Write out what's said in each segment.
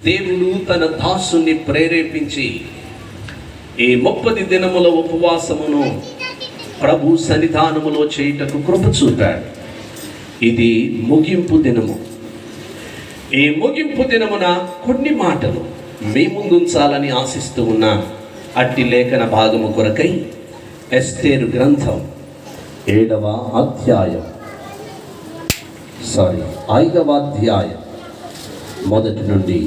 దేవుడు తన దాసుని ప్రేరేపించి ఈ 30 దినముల ఉపవాసమును ప్రభు సన్నిధానములో చేయుటకు కృప చూపాడు. ఇది ముగింపు దినము. ఈ ముగింపు దినమున కొన్ని మాటలు మీ ముందుంచాలని ఆశిస్తూ ఉన్నాను. అట్టి లేఖన భాగము కొరకై ఎస్తేరు గ్రంథం 5వ అధ్యాయం మొదటి నుండి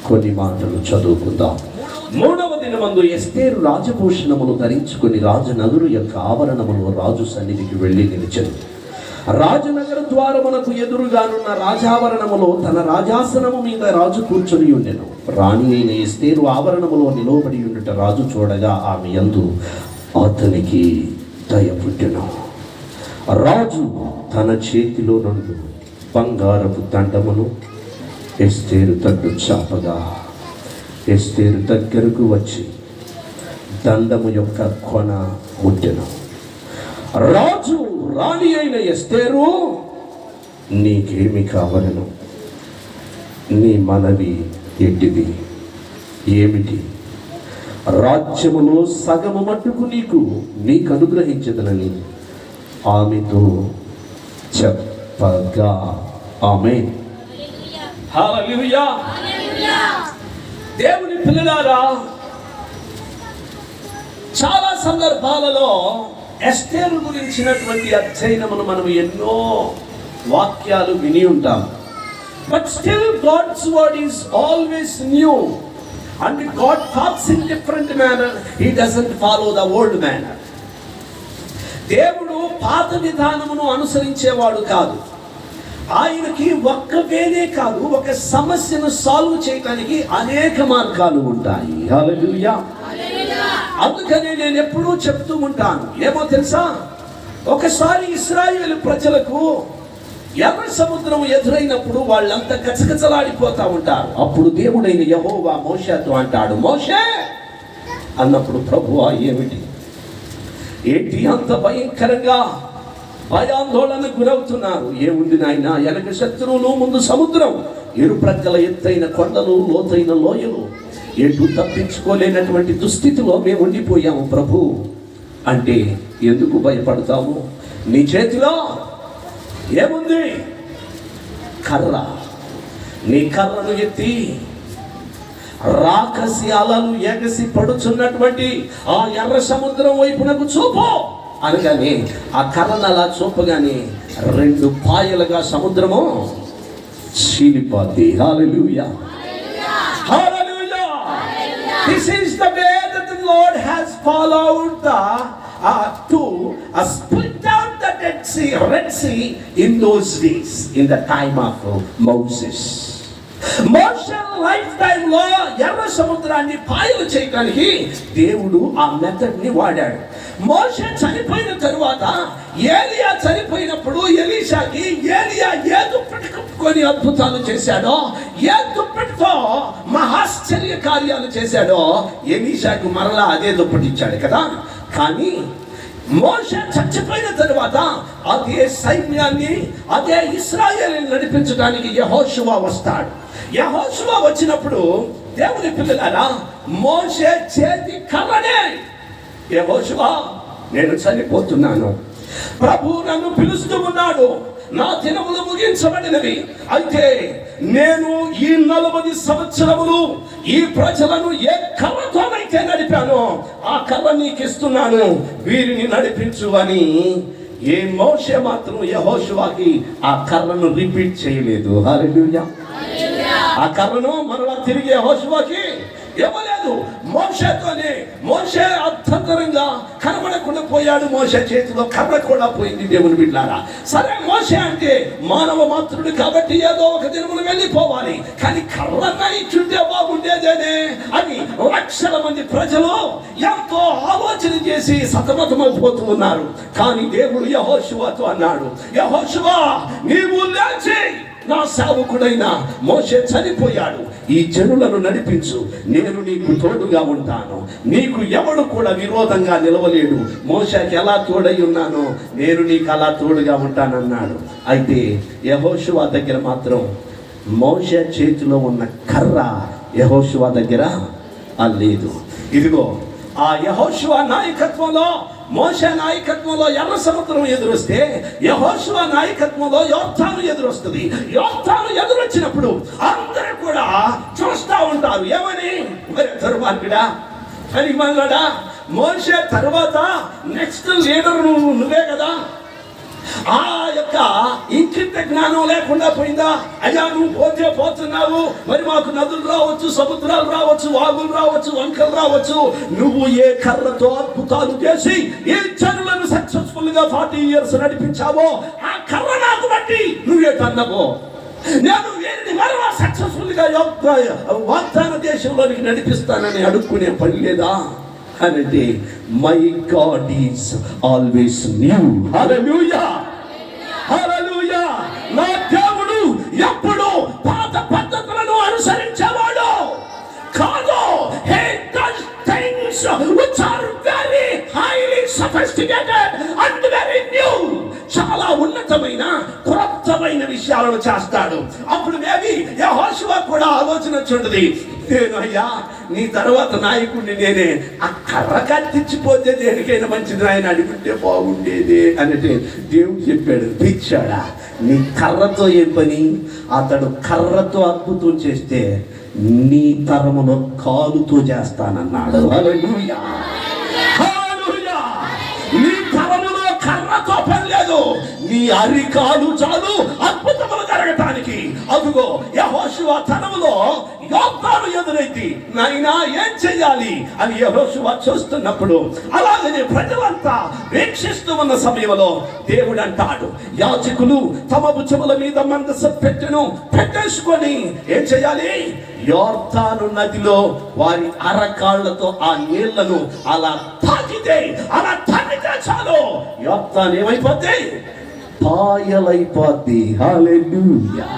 కొన్ని మాటలు చదువుకుందాం. 3వ దినమందు ఎస్తేరు రాజభూషణములు ధరించుకుని రాజనగరు యొక్క ఆవరణములో రాజు సన్నిధికి వెళ్ళి నిలిచెను. రాజనగర ద్వారమునకు ఎదురుగానున్న రాజావరణములో తన రాజాసనము మీద రాజు కూర్చొని ఉండెను. రాణి అయిన ఎస్తేరు ఆవరణములో నిలవబడి ఉండుట రాజు చూడగా ఆమె యందు అతనికి దయ పుట్టెను. రాజు తన చేతిలో నుండి బంగారపు దండమును ఎస్తేరు తట్టు చాపగా ఎస్తేరు దగ్గరకు వచ్చి దండము యొక్క కొన ముట్టెను. రాజు రాణి అయిన ఎస్తేరు, నీకేమి కావలను? నీ మనవి ఎట్టిది? ఏమిటి? రాజ్యములో సగము మట్టుకు నీకు అనుగ్రహించదనని ఆమెతో చెప్పగా. ఆమేన్. హల్లెలూయా. దేవుని పిల్లలారా, చాలా సందర్భాలలో ఎస్తేరు గురించినటువంటి అధ్యయనమును మనం ఎన్నో వాక్యాలు విని ఉంటాం. But still God's word is always new and God talks in different manner. He doesn't follow the old manner. దేవుడు పాత విధానమును అనుసరించేవాడు కాదు. ఆయనకి ఒక్క వేనే కాదు, ఒక సమస్యను సాల్వ్ చేయడానికి అనేక మార్గాలు ఉంటాయి. హల్లెలూయా. అందుకనే నేను ఎప్పుడూ చెప్తూ ఉంటాను, ఏమో తెలుసా, ఒకసారి ఇశ్రాయేలు ప్రజలకు ఎర్ర సముద్రం ఎదురైనప్పుడు వాళ్ళంతా గజగజలాడిపోతా ఉంటారు. అప్పుడు దేవుడైన యెహోవా మోషేతో అంటాడు, మోషే అన్నప్పుడు, ప్రభువా ఏమిటి? ఏంటి అంత భయంకరంగా భయాందోళనకు గురవుతున్నారు? ఏముంది నాయన, వెనక శత్రువులు, ముందు సముద్రం, ఇరు ప్రక్కల ఎత్తైన కొండలు, లోతైన లోయలు, ఎటు తప్పించుకోలేనటువంటి దుస్థితిలో మేము ఉండిపోయాము ప్రభు అంటే, ఎందుకు భయపడతాము? నీ చేతిలో ఏముంది? కర్ర. నీ కర్రను ఎత్తి రాకసి అలలు ఎగసి పడుచున్నటువంటి ఆ ఎర్ర సముద్రం వైపునకు చూపు అనగానే, ఆ కర్రను అలా చూపగానే 2 పాయలుగా సముద్రము చీలిపోద్ది. హల్లెలూయా. హల్లెలూయా. This is the way that the Lord has followed to split out the Red Sea in those days, in the time of Moses. Moshe life టైంలో ఎర్ర సముద్రాన్ని పాయలు చేయడానికి దేవుడు ఆ మెథడ్ ని వాడాడు. మోషే చనిపోయిన తరువాత ఏలియా చనిపోయినప్పుడు ఎలీషాకి ఏలియా ఏ దుప్పటి కప్పుకొని అద్భుతాలు చేశాడో, ఏ దుప్పటితో మహాశ్చర్య కార్యాలు చేశాడో, ఎలీషాకు మరలా అదే దుప్పటి ఇచ్చాడు కదా. కానీ మోషే చచ్చిపోయిన తరువాత అదే సైన్యాన్ని, అదే ఇశ్రాయేలుని నడిపించడానికి యెహోషువ వస్తాడు. యెహోషువ వచ్చినప్పుడు దేవుని పిల్లలారా, మోషే చేతి కర్రనే, యెహోషువ నేను చనిపోతున్నాను, ప్రభు నన్ను పిలుస్తూ ఉన్నాడు, నా దినములు ముగించబడినవి, అయితే నేను ఈ 40 సంవత్సరములు ఈ ప్రజలను ఏ కర్రతోనైతే నడిపానో ఆ కర్ర నీకు ఇస్తున్నాను, వీరిని నడిపించు అని. ఏ మోషే మాత్రం యెహోషువకి ఆ కర్రను రిపీట్ చేయలేదు. హల్లెలూయా. ఆ కర్రను మరలా తిరిగి యెహోషువకి ఇవ్వలేదు. మోషేతోనే, మోషే అర్థంతరంగా కనబడకుండా పోయాడు. మోషే చేతిలో కర్ర కూడా పోయింది. దేవుని బిడ్డలారా, సరే మోషే అంటే మానవ మాత్రుడు కాబట్టి ఏదో ఒక దినములు వెళ్ళిపోవాలి, కానీ కర్రన్నా ఇచ్చుంటే బాగుండేదేనే అని లక్షల మంది ప్రజలు ఎంతో ఆలోచన చేసి సతమతమైపోతూ ఉన్నారు. కానీ దేవుడు యెహోషువతో అన్నాడు, యెహోషువ నీవు లేచి, నా సేవకుడైన మోషే చనిపోయాడు, ఈ జనులను నడిపించు, నేను నీకు తోడుగా ఉంటాను, నీకు ఎవడు కూడా విరోధంగా నిలవలేడు, మోషేకి ఎలా తోడై ఉన్నానో నేను నీకు అలా తోడుగా ఉంటానన్నాడు. అయితే యెహోషువ దగ్గర మాత్రం మోషే చేతిలో ఉన్న కర్ర యెహోషువ దగ్గర లేదు. ఇదిగో ఆ యెహోషువ నాయకత్వంలో, మోషే నాయకత్వంలో ఎర్ర సముద్రం ఎదురొస్తే, యెహోషువ నాయకత్వంలో యోర్దాను ఎదురొస్తుంది. యోర్దాను ఎదురొచ్చినప్పుడు అందరూ కూడా చూస్తా ఉంటారు. ఏమని? మరి దుర్మార్గుడా, పనిమల్లుడా, మోషే తర్వాత నెక్స్ట్ లీడర్ నువ్వే కదా. ఆ యొక్క ఇంకింత జ్ఞానం లేకుండా పోయిందా? అయ్యా నువ్వు పోతే పోతున్నావు, మరి మాకు నదులు రావచ్చు, సముద్రాలు రావచ్చు, వాగులు రావచ్చు, వంకలు రావచ్చు. నువ్వు ఏ కర్రతో అద్భుతాలు చేసి ఏ జనులను సక్సెస్ఫుల్ గా 40 years నడిపించావో ఆ కర్ర నాకు బట్టి నువ్వేటన్నావో, నేను వీరిని మరలా సక్సెస్ఫుల్ గా వాగ్దాన దేశంలోనికి నడిపిస్తానని అడుక్కునే పని లేదా అనంటే, my god is always new. Hallelujah, hallelujah. నా దేవుడు ఎప్పుడు పాత పద్ధతులను అనుసరించేవాడు కాదు. He does things which are very highly sophisticated and very new. చాలా ఉన్నతమైన క్రొత్తమైన విషయాలను చేస్తాడు. అప్పుడు మేబీ యెహోషువ కూడా ఆలోచన వచ్చింది, నేను అయ్యా నీ తర్వాత నాయకుడిని నేనే, ఆ కర్ర కత్తిచ్చిపోతే దేనికైనా మంచిది ఆయన అడుగుంటే బాగుండేది అంటే దేవుడు చెప్పాడు, పిచ్చాడా నీ కర్రతో ఏం పని? అతడు కర్రతో అద్భుతం చేస్తే నీ తరములో కాలుతో చేస్తానన్నాడు. హల్లెలూయా, హల్లెలూయా. నీ తరములో కర్రతో పని లేదు, నీ అరికాలు చాలు అద్భుతములు జరగటానికి. అదుగో యెహోషువ తరములో యోర్దాను ఎదురైంది. నాయనా ఏం చెయ్యాలి అని యెహోషువ చూస్తున్నప్పుడు, అలాగనే ప్రజలంతా వీక్షిస్తూ ఉన్న సమయంలో దేవుడు అంటాడు, యాజకులు తమ భుజముల మీద మందసం పెట్టేసుకొని ఏం చేయాలి? యోర్దాను నదిలో వారి అరకాళ్లతో ఆ నీళ్లను అలా తాకితే, అలా తాకితే చాలు యోర్దాను ఏమైపోద్ది? పాయలైపోద్ది. హల్లెలూయా,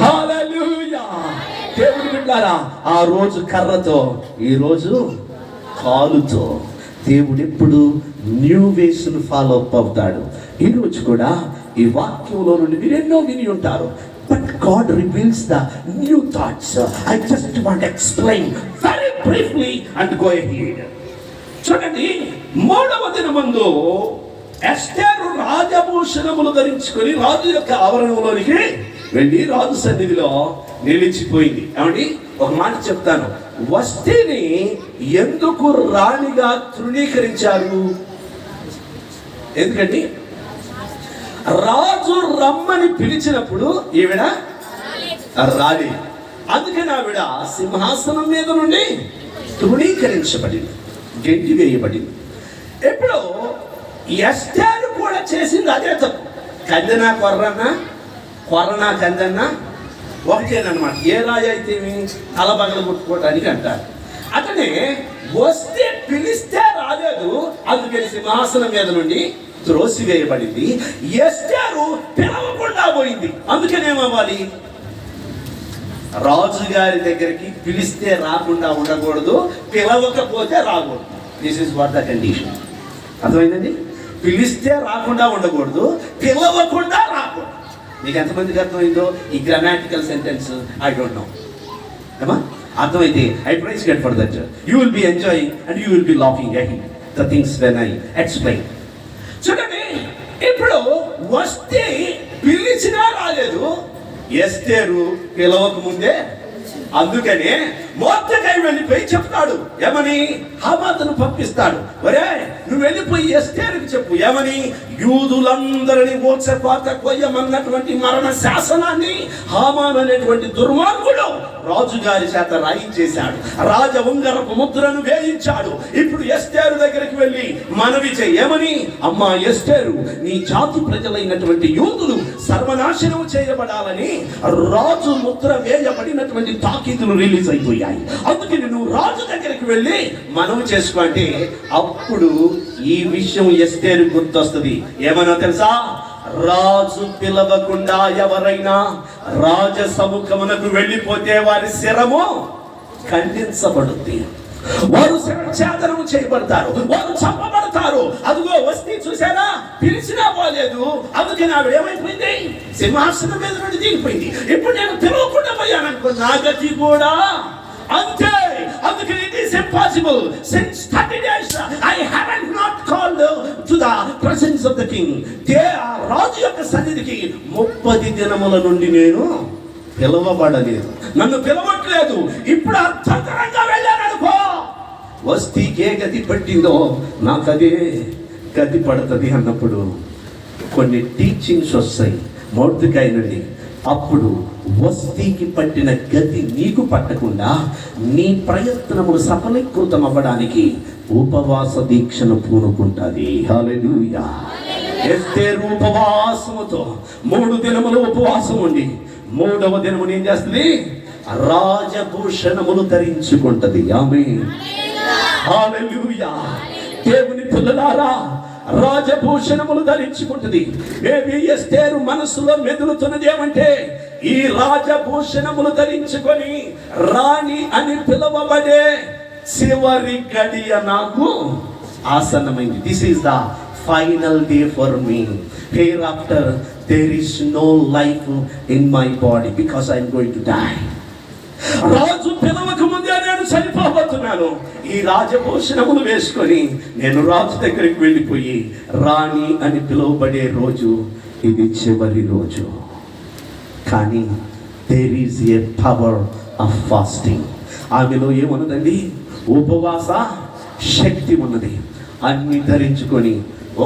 హల్లెలూయా. దేవుడు బిడ్డలారా, ఆ రోజు కర్రతో, ఈ రోజు కాలుతో. దేవుడు ఎప్పుడు న్యూ వేస్ ను ఫాలో అప్ అవుతాడు. ఈ రోజు కూడా ఈ వాక్యంలో నుండి మీరు ఎన్నో విని ఉంటారు. But God reveals the new thoughts. I just want to explain very briefly and go ahead. చూడండి, 3వ దినమందు ఎస్తేరు రాజభూషణములు ధరించుకొని రాజు యొక్క ఆవరణంలోనికి వెళ్ళి రాజు సన్నిధిలో నిలిచిపోయింది. ఏమండి, ఒక మాట చెప్తాను, వస్తీని ఎందుకు రాణిగా తృణీకరించారు? ఎందుకండి రాజు రమ్మని పిలిచినప్పుడు ఈవిడ రాలి, అందుకని ఆవిడ సింహాసనం మీద నుండి తృణీకరించబడింది, గెంటి వేయబడింది. ఎప్పుడు ఎస్తేరు కూడా చేసింది అదే తప్పు. కందెనా కొర్రనా కందన్నా ఒకటేనమాట. ఏ రాజు అయితే తల పగల కొట్టుకోవటానికి అంటారు. అతనే వస్తే పిలిస్తే రాలేదు, అందుకని సింహాసనం మీద నుండి త్రోసివేయబడింది. ఎస్తేరు పిలవకుండా పోయింది, అందుకనేమవ్వాలి? రాజుగారి దగ్గరికి పిలిస్తే రాకుండా ఉండకూడదు, పిలవకపోతే రాకూడదు. This is what the condition. అర్థమైందండి? పిలిస్తే రాకుండా ఉండకూడదు, పిలవకుండా రాకూడదు. మీకు ఎంతమందికి అర్థమైందో ఈ grammatical sentence? I don't know. ఏమా అర్థమైతే I praise God for that. You will be enjoying and you will be laughing at the things when I explain. చూడండి, ఇప్పుడు వస్తే పిలిచినా రాలేదు, ఎస్తేరు పిలవక ముందే. అందుకనే మొర్దెకై వెళ్ళిపోయి చెప్తాడు, ఏమని? హామాతును పంపిస్తాడు, ఒరే నువ్వు వెళ్ళిపోయి ఎస్తేరుకి చెప్పు, ఏమని? యూదులందరినీ ఓచపాత కొయ్యమన్నటువంటి మరణ శాసనాన్ని హామాను అనేటువంటి దుర్మార్గుడు రాజుగారి చేత రాయించేశాడు, రాజ ఉంగరపు ముద్రను వేయించాడు. ఇప్పుడు ఎస్తేరు దగ్గరికి వెళ్ళి మనవి చెయ్యి, ఏమని? అమ్మా ఎస్తేరు, నీ జాతి ప్రజలైనటువంటి యూదులు సర్వనాశనం చేయబడాలని రాజు ముద్ర వేయబడినటువంటి తాకీదులు రిలీజ్ అయిపోయాయి. అందుకని నువ్వు రాజు దగ్గరికి వెళ్ళి మనవి చేసుకోండి. అప్పుడు ఈ విషయం ఎస్తేరు గుర్తొస్తుంది. ఏమన్నా తెలుసా? రాజు పిలవకుండా ఎవరైనా రాజ సముఖమునకు వెళ్ళిపోతే వారి శిరము ఖండించబడుద్ది. వారు శిరఛేదనము చేయబడతారు, వారు చంపబడతారు. అదిగో వస్తీ చూసారా, పిలిచినా పోలేదు. అందుకని ఆవిడ ఏమైపోయింది, సింహాసనం మీద నుండి దిగిపోయింది. ఇప్పుడు నేను పిలవకుండా పోయాను అనుకో, నా గతి కూడా అంతే. అందుకని it is impossible. Since 30 days I haven't not called to the presence of the king. రాజు యొక్క సన్నిధికి 30 దినముల నుండి నేను పిలవబడలేదు, నన్ను పిలవట్లేదు. ఇప్పుడు అర్థంతరంగా వెళ్ళాననుకో, వస్తీకి ఏ గతి పట్టిందో నాకు అదే గతి పడుతుంది అన్నప్పుడు కొన్ని టీచింగ్స్ వస్తాయి మొర్దెకై నుండి. అప్పుడు వస్తీకి పట్టిన గతి నీకు పట్టకుండా నీ ప్రయత్నములు సఫలీకృతం అవ్వడానికి ఉపవాస దీక్షను పూనుకుంటుంది. హల్లెలూయా. ఎస్తేరు ఉపవాసముతో 3 దినములు ఉపవాసం ఉండి 3వ దినమున ఏం చేస్తుంది, రాజభూషణములు ధరించుకుంటది. ఆమేన్, హల్లెలూయా. దేవుని పిల్లలారా, రాజభూషణములు ధరించుకుంటుంది. మేబీ ఎస్తేరు మనసులో మెదులుతున్నది ఏమంటే, ఈ రాజభూషణములు ధరించుకొని రాణి అని పిలువబడే చివరి గడియ నాకు ఆసన్నమైంది. This is the final day for me. Hereafter there is no life in my body because I am going to die. రాజు పిలవక ముందే నేను చనిపోబోతున్నాను. ఈ రాజభూషణములు వేసుకొని నేను రాజు దగ్గరికి వెళ్ళిపోయి రాణి అని పిలువబడే రోజు ఇది చివరి రోజు. కానీ there is a power of fasting. ఆమెలో ఏమున్నదండి, ఉపవాస శక్తి ఉన్నది. అన్ని ధరించుకొని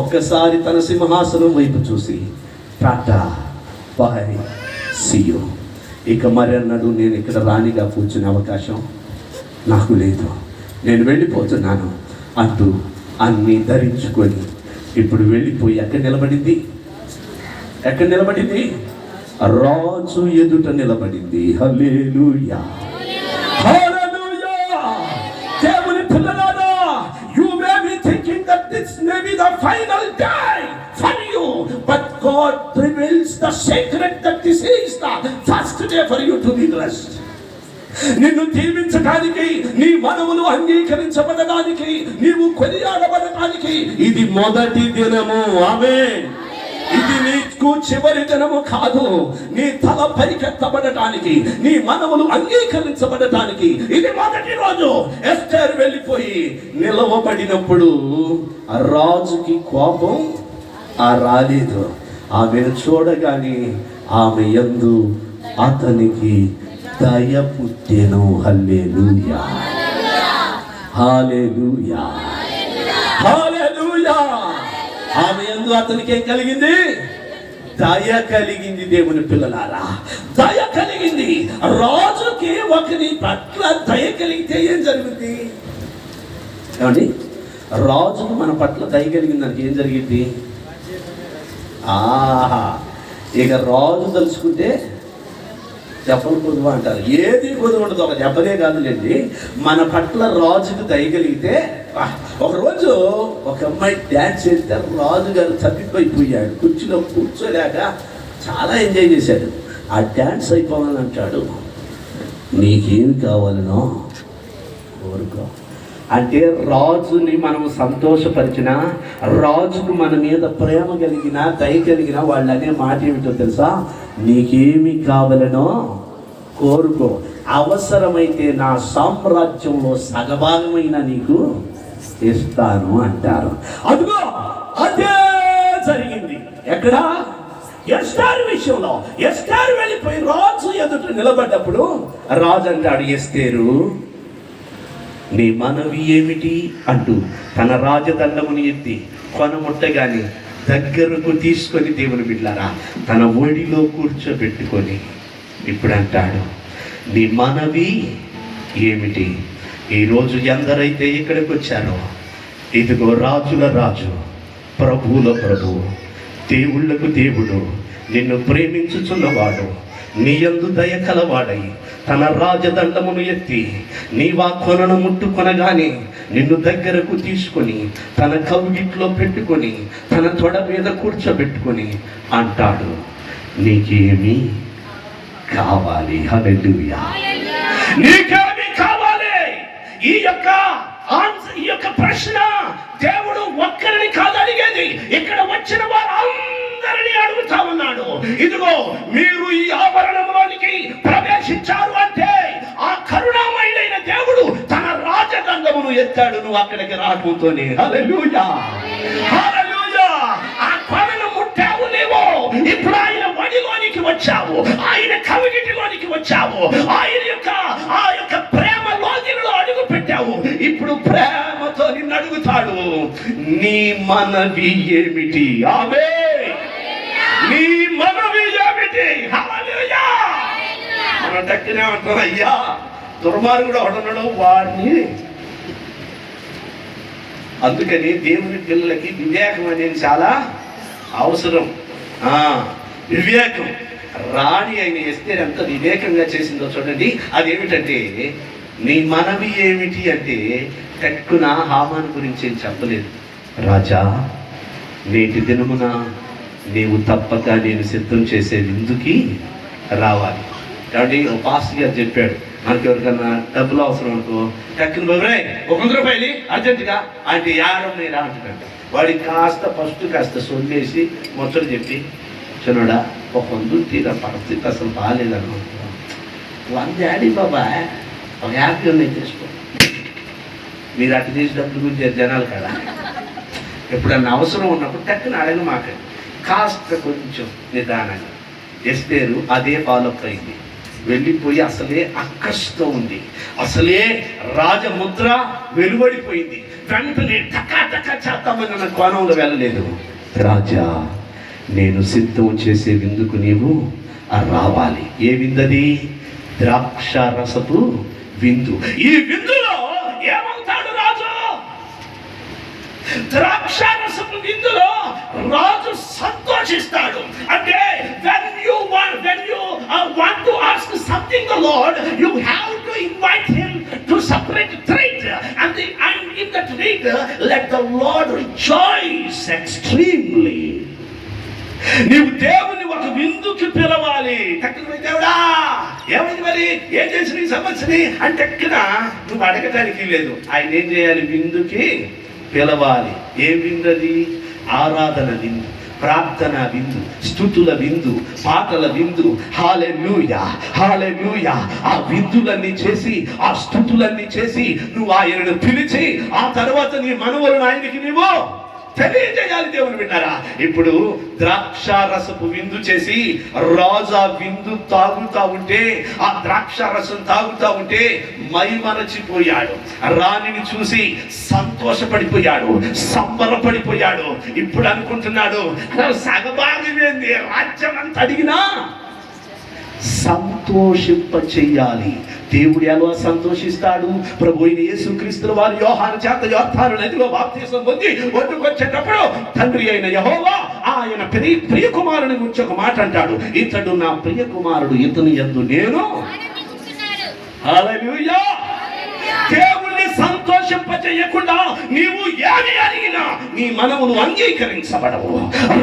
ఒక్కసారి తన సింహాసనం వైపు చూసి టాటా బై సీ యు, ఇక మరి అన్నాడు, నేను ఇక్కడ రాణిగా కూర్చునే అవకాశం నాకు లేదు, నేను వెళ్ళిపోతున్నాను అంటూ అన్నీ ధరించుకొని ఇప్పుడు వెళ్ళిపోయి ఎక్కడ నిలబడింది, ఎక్కడ నిలబడింది, రాజు ఎదుట నిలబడింది. హల్లెలూయా, హల్లెలూయా. దేవుని పిల్లలారా, you may be thinking that this may be the final day for you, but God reveals the secret that this is the first day for you to be blessed. నిన్ను దీవించడానికి, నీ మనవులు అంగీకరించబడడానికి, నీవు కొనియాడబడడానికి ఇది మొదటి దినము. ఆమేన్. ఇది నీకు చివరి దినము కాదు. నీ తల పైకెత్తబడటానికి, నీ మనవులు అంగీకరించబడటానికి ఇది మొదటి రోజు. ఎస్తేరు వెళ్ళిపోయి నిలవబడినప్పుడు ఆ రాజుకి కోపం రాలేదు. ఆమెను చూడగానే ఆమె యందు అతనికి దయ పుట్టెను. హల్లెలూయా, హల్లెలూయా, హల్లెలూయా. ఆమె యందు అతనికి ఏం కలిగింది, దయ కలిగింది. దేవుని పిల్లలారా, దయ కలిగింది. రాజుకి ఒకరి పట్ల దయ కలిగితే ఏం జరుగుతుంది ఏమండి, రాజుకు మన పట్ల దయ కలిగింది దానికి ఏం జరిగింది, ఇక రాజు తలుచుకుంటే దెబ్బలు పొదువు అంటారు. ఏది పొదువు ఉండదు, ఒక దెబ్బనే కాదులేండి. మన పట్ల రాజుకు దయగలిగితే, ఒకరోజు ఒక అమ్మాయి డ్యాన్స్ చేస్తే రాజు గారు తప్పిపోయిపోయాడు, కుర్చీలో కూర్చోలేక చాలా ఎంజాయ్ చేశాడు. ఆ డ్యాన్స్ అయిపోవాలని అంటాడు, నీకేమి కావాలనో కోరుకో అంటే. రాజుని మనం సంతోషపరిచిన, రాజుకు మన మీద ప్రేమ కలిగిన, దయ కలిగిన వాళ్ళు అనే మాట ఏమిటో తెలుసా, నీకేమి కావాలనో కోరుకో, అవసరమైతే నా సామ్రాజ్యంలో సగభాగమైన నీకు ఇస్తాను అంటారు. అదిగో అదే జరిగింది. ఎక్కడ, ఎస్తేరు విషయంలో. ఎస్తేరు వెళ్ళిపోయి రాజు ఎదుట నిలబడ్డప్పుడు రాజు అంటాడు, ఎస్తేరు నీ మనవి ఏమిటి అంటూ తన రాజదండముని ఎత్తి కొనముట్టగానే దగ్గరకు తీసుకొని, దేవుని బిడ్డలారా, తన ఒడిలో కూర్చోబెట్టుకొని ఇప్పుడు అంటాడు, నీ మనవి ఏమిటి? ఈరోజు ఎందరైతే ఇక్కడికి వచ్చారో, ఇదిగో రాజుల రాజు, ప్రభువుల ప్రభువు, దేవుళ్లకు దేవుడు, నిన్ను ప్రేమించుచున్నవాడు, నీ యందు దయ కలవాడై తన రాజదండమును ఎత్తి నీవా కొనను ముట్టుకొనగానే నిన్ను దగ్గరకు తీసుకొని తన కౌగిట్లో పెట్టుకొని తన తొడ మీద కూర్చోబెట్టుకొని అంటాడు, నీకేమి కావాలి? హల్లెలూయా. నీకేమి కావాలి? ఈ యొక్క ప్రశ్న దేవుడు ఒక్కరిని కాదు అడిగేది, ఇక్కడ వచ్చిన వారందరినీ అడుగుతా ఉన్నాడు. ఇదిగో మీరు ఈ ఆవరణంలోనికి ప్రవేశించారు అంటే ఆ కరుణామయుడైన దేవుడు తన రాజదండమును ఎత్తాడు నువ్వు అక్కడికి రాకూతోనే. హల్లెలూయా, హల్లెలూయా. ఆ కొనను ముట్టావు నీవు, ఇప్పుడు ఆయన వడిలోనికి వచ్చావు, ఆయన కవిగిటిలోనికి వచ్చావు, ఆయన ఆ యొక్క ప్రేమ లోతులలో అడుగు పెట్టావు. ఇప్పుడు ప్రేమతో నిన్ను అడుగుతాడు, నీ మనవి ఏమిటి? ఆమేన్. నీ మనవి ఏమిటి? హల్లెలూయా. మనం టక్కునే అంటాం, అయ్యా దుర్మార్గుడు ఒకడున్నాడు వాడిని. అందుకని దేవుని పిల్లలకి వివేకం అనేది చాలా అవసరం. వివేకం. రాణి అయిన ఎస్తేర్ ఎంత వివేకంగా చేసిందో చూడండి. అదేమిటంటే నీ మనవి ఏమిటి అంటే టక్కున హామాను గురించి ఏం చెప్పలేదు. రాజా, నేటి దినమున నీవు తప్పక నేను సిద్ధం చేసే విందుకి రావాలి. కాబట్టి పాస్టర్ గారు చెప్పాడు, మనకి ఎవరికన్నా డబ్బులు అవసరం అనుకో టక్కున బాబాయ్ 100 రూపాయలు అర్జెంటుగా అంటే యారం రా అంటున్నాడు. వాడికి కాస్త సొల్లేసి ముచ్చట చెప్పి, చిన్నడా ఒక 100 తీరా పరిస్థితి అసలు బాగాలేదనుకుంటున్నా, 100 యాడి బాబా ఒక 50 ఉన్నాయి చేసుకో. మీరు అటు తీసి డబ్బులు గురించి జనాలు కదా, ఎప్పుడన్నా అవసరం ఉన్నప్పుడు టక్కున అడగ మాకండి, కాస్త కొంచెం నిదానంగా. ఎస్తేరు అదే ఫాలోఅప్ అయింది. వెళ్ళిపోయి అసలే అక్కస్తో ఉంది, అసలే రాజముద్ర వెలువడిపోయింది. వెంటనే టకా చేద్దామని కోణంలో వెళ్ళలేదు. రాజా, నేను సిద్ధం చేసే విందుకు నీవు రావాలి. ఏ విందది? ద్రాక్ష రసపు విందు. ఈ విందులో ఏమవుతాడు రాజు? ద్రాక్ష రసపు విందులో రాజు సంతోషిస్తాడు. అంటే when you want to ask something the Lord, you have to invite him to separate treat, and in that treat let the Lord rejoice extremely. నీవు దేవుని ఒక విందుకి పిలవాలి. టక్కున దేవుడా ఏమైంది మరి, ఏం చేసిన ఈ సమస్యని అంటే టక్కున నువ్వు అడగటానికి లేదు. ఆయన ఏం చేయాలి? విందుకి పిలవాలి. ఏ విందది? ఆరాధన విందు, ప్రార్థన విందు, స్తుతుల విందు, పాటల విందు. హల్లెలూయా, హల్లెలూయా. ఆ విందులన్నీ చేసి, ఆ స్తుతులన్నీ చేసి నువ్వు ఆయనను పిలిచి ఆ తర్వాత నీ మనవలను ఆయనకి నీవు తెలియజేయాలి. దేవుని విన్నారా? ఇప్పుడు ద్రాక్ష రసపు విందు చేసి రాజా విందు తాగుతా ఉంటే, ఆ ద్రాక్ష రసం తాగుతా ఉంటే మైమరచిపోయాడు. రాణిని చూసి సంతోషపడిపోయాడు, సంబరపడిపోయాడు. ఇప్పుడు అనుకుంటున్నాడు, సగభాగమేంది, రాజ్యం అంత అడిగినా సంతోషింప చెయ్యాలి. దేవుడు ఎలా సంతోషిస్తాడు? ప్రభు అయిన యేసుక్రీస్తు వారు యోహాను చేత యోర్దాను నదిలో బాప్తిసం పొంది ఒడ్డుకొచ్చేటప్పుడు తండ్రి అయిన యెహోవా ఆయన ప్రియ కుమారుని గురించి ఒక మాట అంటాడు, ఇతడు నా ప్రియ కుమారుడు, ఇతని యందు నేను. హల్లెలూయా. దేవుణ్ణి సంతోషింపచేయకుండా నీవు ఏమి అడిగినా నీ మనవులు అంగీకరించబడవు.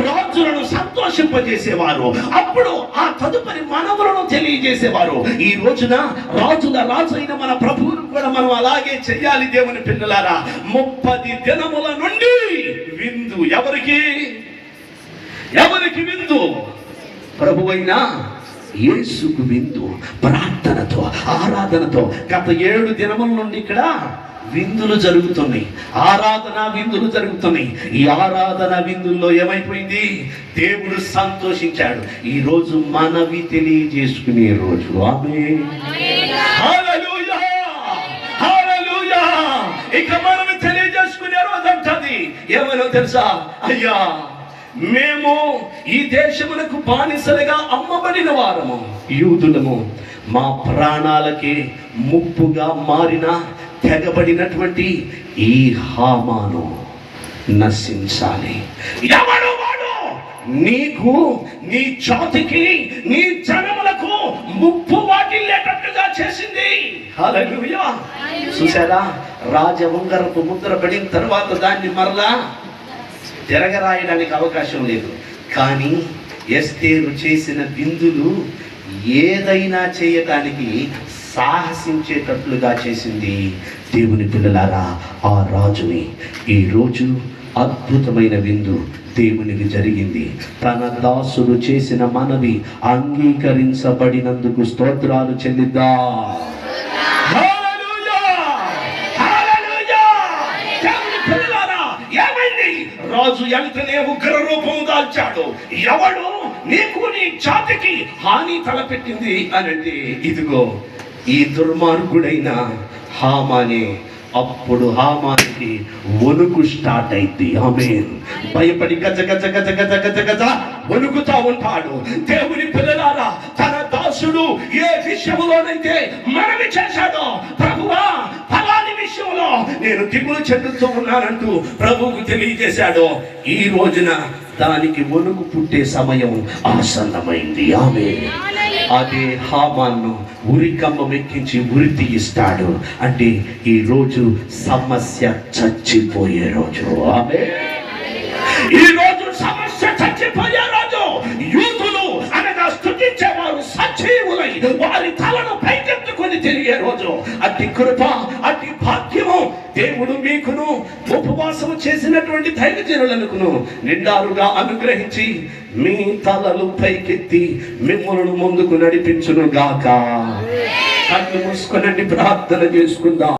రాజులను సంతోషింపజేసేవారు, అప్పుడు ఆ తదుపరి మనవులను తెలియజేసేవారు. ఈ రోజున రాజుల రాజు అయిన మన ప్రభువును కూడా మనం అలాగే చెయ్యాలి. దేవుని పిల్లలారా, 30 దినముల నుండి విందు. ఎవరికి విందు? ప్రభువైన యేసుకు విందు. ప్రార్థనతో, ఆరాధనతో గత 7 దినముల నుండి ఇక్కడ విందులు జరుగుతున్నాయి, ఆరాధన విందులు జరుగుతున్నాయి. ఈ ఆరాధన విందుల్లో ఏమైపోయింది? దేవుడు సంతోషించాడు. ఈ రోజు మనవి తెలియజేసుకునే రోజు. ఆమేన్, హల్లెలూయా, హల్లెలూయా. ఇక మనవి తెలియజేసుకునే రోజు అంటది. ఏమనో తెలుసా? అయ్యా, మేము ఈ దేశమునకు బానిసలుగా అమ్మబడిన వారము, యూదులము. మా ప్రాణాలకి ముప్పుగా మారిన తెగబడినటువంటి ఈ హామాను నశించాలి. ఎవడు వాడు? నీకు, నీ జాతికి, నీ జనములకు ముప్పు వాటిల్లేటట్టుగా చేసింది. హల్లెలూయా. చూసారా? రాజవంగరపు ముద్ర పడిన తర్వాత దాన్ని మరలా తిరగరాయడానికి అవకాశం లేదు. కానీ ఎస్తేరు చేసిన విందులు ఏదైనా చేయటానికి సాహసించేటట్లుగా చేసింది. దేవుని పిల్లలారా, ఆ రాజుని ఈరోజు అద్భుతమైన విందు దేవునికి జరిగింది. తన దాసులు చేసిన మనవి అంగీకరించబడినందుకు స్తోత్రాలు చెల్లిద్దా. రాజు వెంటనే ఉగ్ర రూపం దాల్చాడు. ఎవడు నీకు నీ జాతికి హాని తలపెట్టింది అనంటే ఇదిగో ఈ దుర్మార్గుడైన హామానే. అప్పుడు హామానికి వణుకు స్టార్ట్ అయింది. ఆమేన్. భయపడి గజ గజ గజ గజ గజ గజ వణుకుతా ఉంటాడు. దేవుని పిల్లలారా, తన దాసుడు ఏ విషయంలోనైతే మనవి చేశాడో, ప్రభువా ఫలాని విషయంలో నేను దిగులు చెందుతూ ఉన్నానంటూ ప్రభువుకు తెలియజేశాడో, ఈ రోజున దానికి వణుకు పుట్టే సమయం ఆసన్నమైంది. ఆమేన్. అదే హామాను ఉరికమ్మం ఎక్కించి ఉరి తీయిస్తాడు. అంటే ఈ రోజు సమస్య చచ్చిపోయే రోజు. ఆమేన్. ఈ రోజు సమస్య చచ్చిపోయే రోజు. యూదులు అనగా స్తుతించేవారు సజీవులై వారి తలను పైకెత్తుకొని తిరిగే రోజు. అతి కృప, అతి భాగ్యము దేవుడు మీకును ఉపవాసము చేసినటువంటి దైవజనులకు నిండారుగా అనుగ్రహించి మీ తలలు పైకెత్తి మిమ్మల్ని ముందుకు నడిపించును గాక. కళ్ళు మూసుకొనండి, ప్రార్థన చేసుకుందాం.